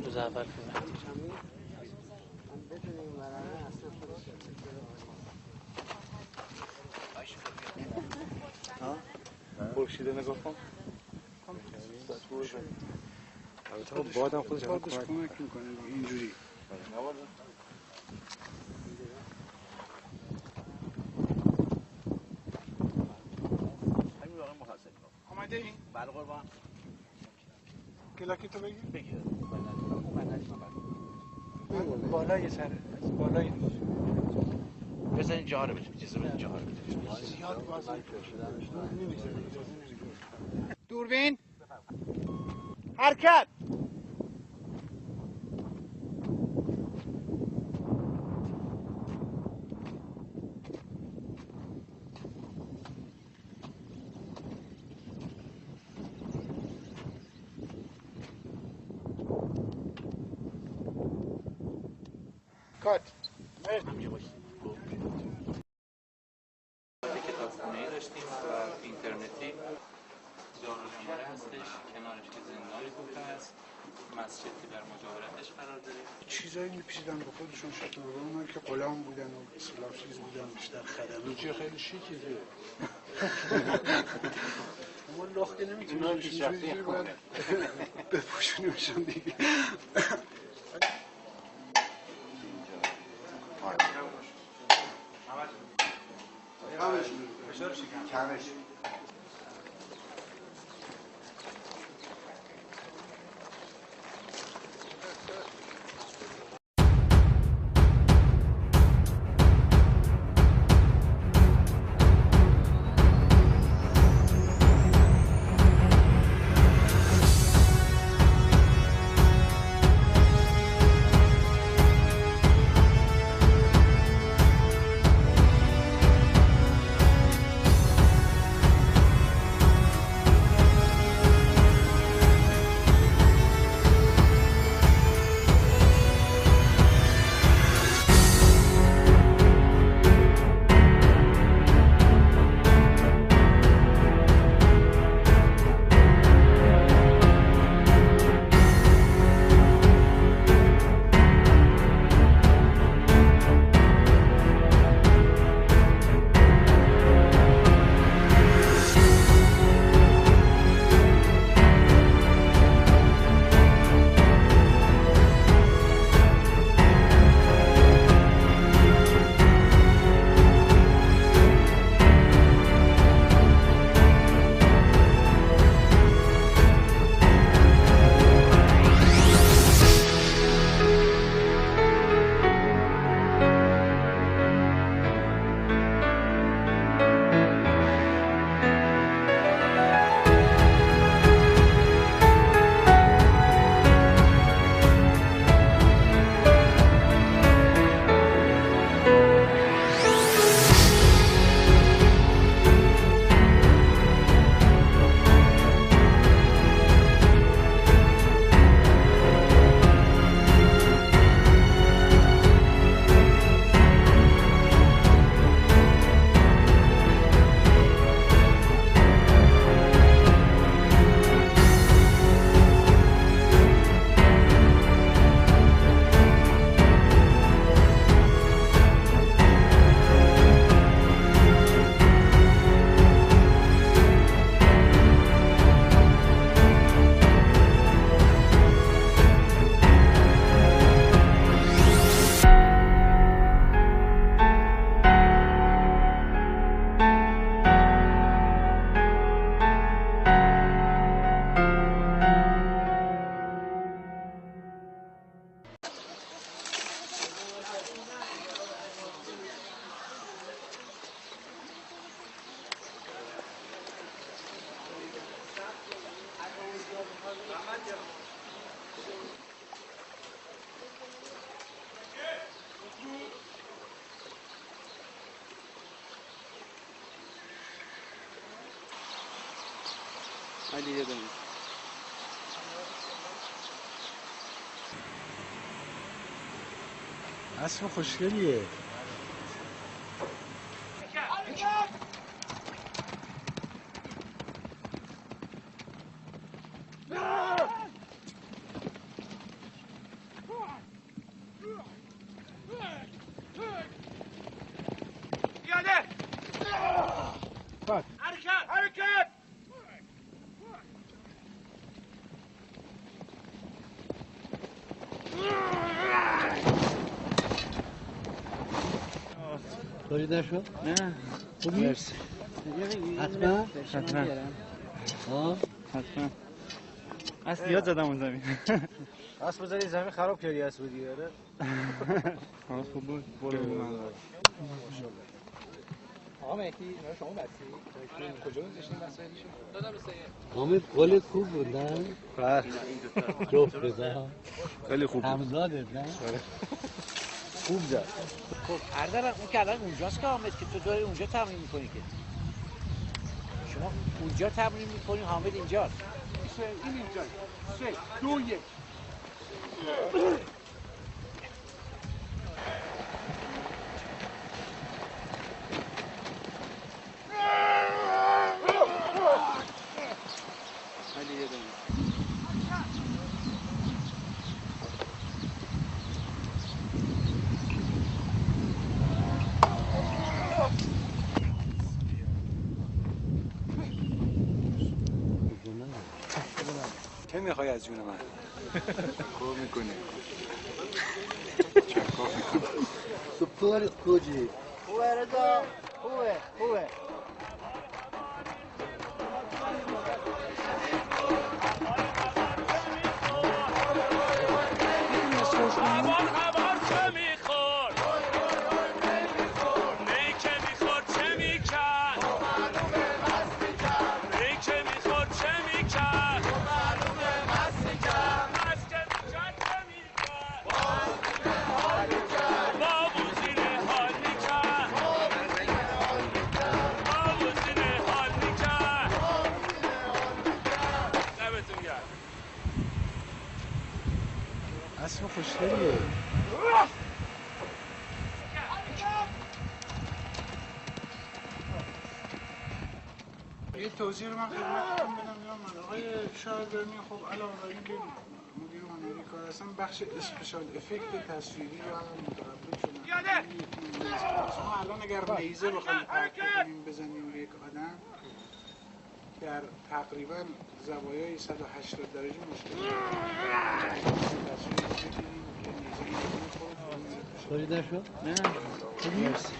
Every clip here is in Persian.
روز اول فیلم خورشیده نگاه کن. البته بادم خودش کمک میکنه اینجوری. آمده این؟ بله قربان. کلاکی تو بگیر؟ بگیر. بالای سر بالای بزنین جا رو بده. اجازه بدین جا رو بده. زیاد باز نمیذاره. دوربین حرکت. کات. همینجا باشید. کتابخونه‌ای داشتیم و اینترنتی. دارالمعارف هستش، کنارش که زندان کوفه هست، مسجد که در مجاورتش قرار داره. چیزایی میپیچیدن به خودشون شطور اونایی که غلام بودن و اصطلاح چیز بودن بیشتر خدمه. چه خیلی شیکیه. ما لاخ که نمیتونیم اینجوری باید بپوشونیمشون دیگه. کمش علی یه دونه اسم خوشگلیه. طوری نشد؟ نه خوبی؟ مرسی. حتما؟ حتما ها؟ حتما از زیاد زدم اون زمین. اسب بذاری زمین خراب کردی اسب دیگه. حالا خوب بود برو من آقا مهدی اینا شما بستی کجا گذاشتین وسایلشو دادم به سید حامد گل خوب بود نه؟ بله جفت بزن خیلی خوب بود همزاده نه؟ خوب زد. خب اردلان اون که الان اونجاست که حامد که تو داری اونجا تمرین میکنی که شما اونجا تمرین میکنی حامد اینجاست این اینجا 3 2 1 چه میخوای از جون من؟ خوب میکنی چکاف میکنی تو پار کجی؟ خوبه رضا خوبه اسب خوشگلیه. یه توضیح رو من خدمتتون بدم جناب آقای شاهدرمی. خب علاوه بر اینکه مدیر هنری کار هستن بخش اسپشیال افکت تصویری رو هم متوجه شدن. شما الان اگر نیزه بخواید پرت کنیم بزنیم به یک آدم در تقریبا زوایای 180 درجه مشکل طوری نشد؟ نه خوبی؟ مرسی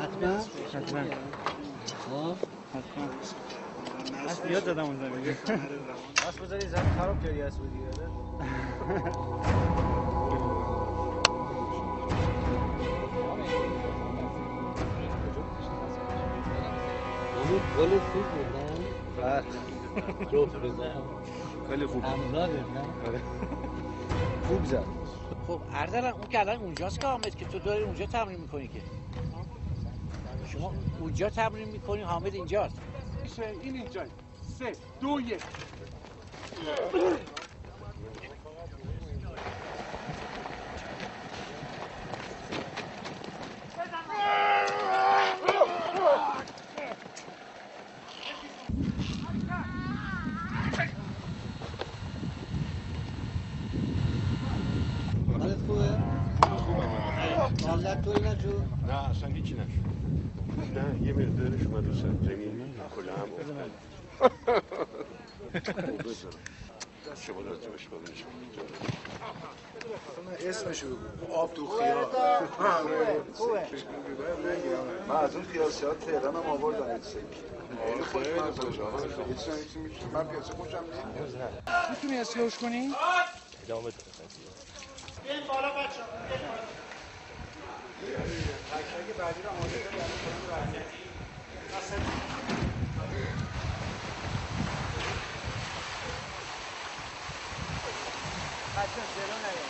حتما؟ حتما ها؟ حتما از زیاد زدم اون زمین. اسب بذاری زمین خراب کردی اسب دیگه. حامد گل خوب بود نه؟ بله جفت بزن خیلی خوب همزاده نه؟ خوب زد. خب اردلان اون که الان اونجاست که حامد که تو داری اونجا تمرین میکنی که شما اونجا تمرین میکنی حامد اینجاست این اینجا 3 2 1 حالت خوبه؟ حالت طوری نشد؟ نه اصلا هیچی نشد. نه یه مقدارش اومد رو زمین کلا هم افتاد. شما راجبش ببینش اسمشو بگو آب تو خیال. خوبه من از اون خیاسیات تهران هم آوردم. خیلی خوشمزه آقا. من پیاسه خوشم نیست. میتونی اصلاحش کنی؟ ادامه بده. بیاین بالا بچه‌ها. تک بعدی رو آماده کنید. بچه‌ها جلو نیاین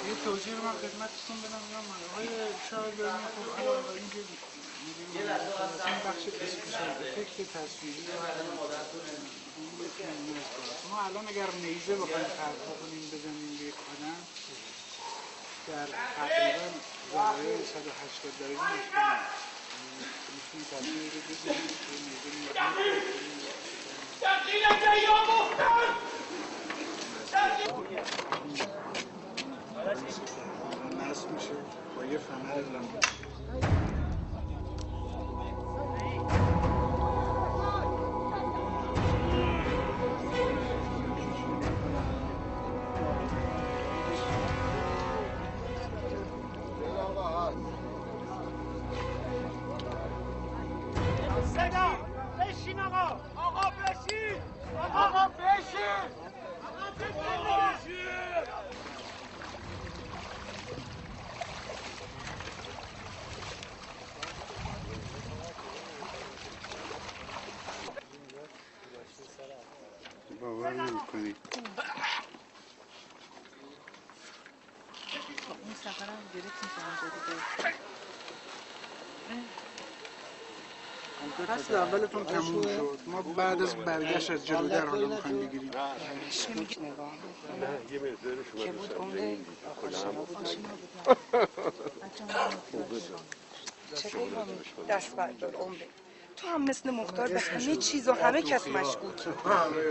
یه توضیح رو من خدمتتون بدم جناب آقای شاهدرمی. خب علاوه بر اینکه مدیر هنری بخش اسپشیال افکت تصویری رو شما الان اگر نیزه بخواید پرت کنیم بزنیم به یک آدم در تقریبا زوایای 180 درجه مشکل میتونید تصویر رو بزنید که نیزه میاد باز میشه با یه فنر لامپ. بشین آقا بشین آقا بشین باور نمی‌کنی این سفرم گرفتیم که اونجا دیگه فصل اولتون تموم شد. ما بعد از برگشت از جلودر حالا میخوایم بگیریم. نه یه مقدار شما دوستم زنگی دست بردار عمره تو هم مثل مختار به همه چیز و همه کس مشکوکی.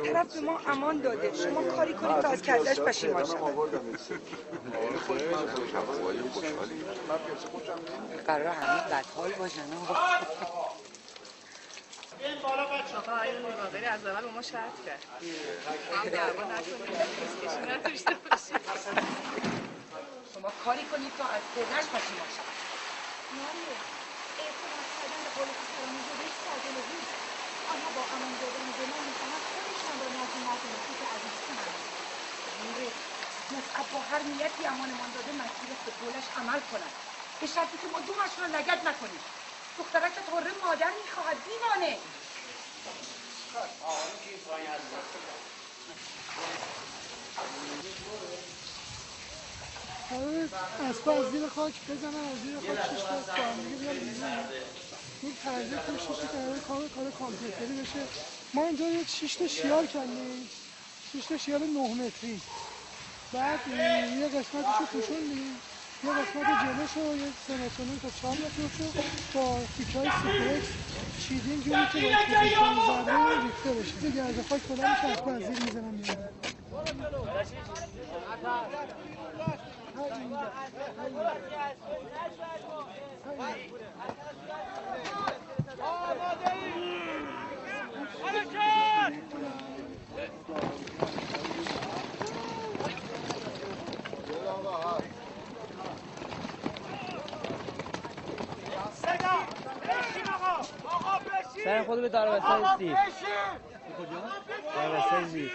طرف به ما امان داده، شما کاری کنید تا از کردش پشیمان شد. قرار همه بدحال باشن این بالا بچه ها این مقابلی از اول با ما شرط کرد هم دربا نکنید کشی نداشته باشید شما کاری کنید تا از کردش پشیمان شد. اعتماد کردن به قول پسرانه یک ساده بود. آنها با امان دادن به ما میخواهند خودشان را نازی نکنید که عزیز کنند. مصعب با هر نیتی امانمان داده مسئولیت به قولش عمل کند به شرطی که ما دومش را لگد نکنیم. دخترک طوره مادر میخواهد دیوانه. اسبا از زیر خاک بزنن از زیر خاک 6 تا با هم دیگه بیان بیرون. این پرده که 6 تا کار کامپیوتری بشه. ما اینجا یک 6 تا شیار کردیم. 6 تا شیار 9 متری. بعد یه قسمتشو پوشوندیم. یه قسمت جلوشو یه 3 تا 4 مترشو با تیکای سیپرکس چیدیم جوری که با تیکای زرده ریخته بشه. دیگه از خاک بلند میشه اسبا از زیر میزنن میاد. آقا بشین سر خود به دار وسط استی بشین کجا؟ دار وسط زیر